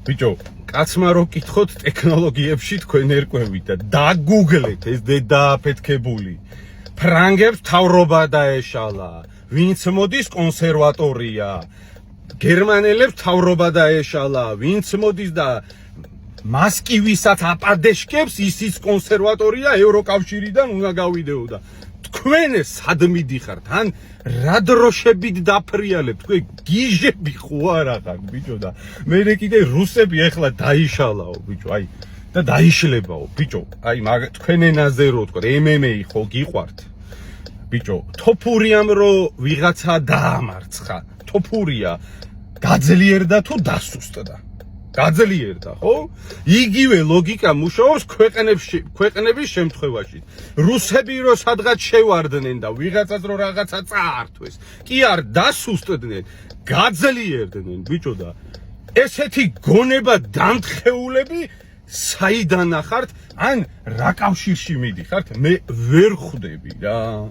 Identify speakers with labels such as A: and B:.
A: ბიჭო, კაცმა რო კითხოთ ტექნოლოგიებში თქვენ ერკვევით და დაგუგლეთ ეს დედააფეთქებული. ფრანგებს თავრობა დაეშალა, ვინც მოდის კონსერვატორია. გერმანელებს თავრობა დაეშალა, ვინც მოდის და მასკი ვისაც აპადეშკებს, ისიც კონსერვატორია ევროკავშირიდან უნდა გავიდეოდა. თქვენ სად მიდიხართ? ან რა დროშებით დაფრიალებთ? თქვენ გიჟები ხო არა ხარ, ბიჭო და მე კიდე რუსები ეხლა დაიშალაო, ბიჭო, აი და დაიშლებაო, ბიჭო, აი თქვენ ენაზე რო თქვა, MMA ხო გიყვართ? ბიჭო, თოფურიამ რო ვიღაცა დაამარცხა, თოფურია გაძლიერდა თუ დასუსტდა? გაძლიერდა, ხო? იგივე ლოგიკა მუშაობს ქვეყნების შემთხვევაში. რუსები რო სადღაც შევარდნენ და ვიღაცას რო რაღაცა წაართვეს, კი არ დასუსტდნენ, გაძლიერდნენ, ბიჭო და ესეთი გონება დამთხეულები საიდან ახართ? ან რა კავშირში მიდიხართ? მე ვერ ხვდები რა.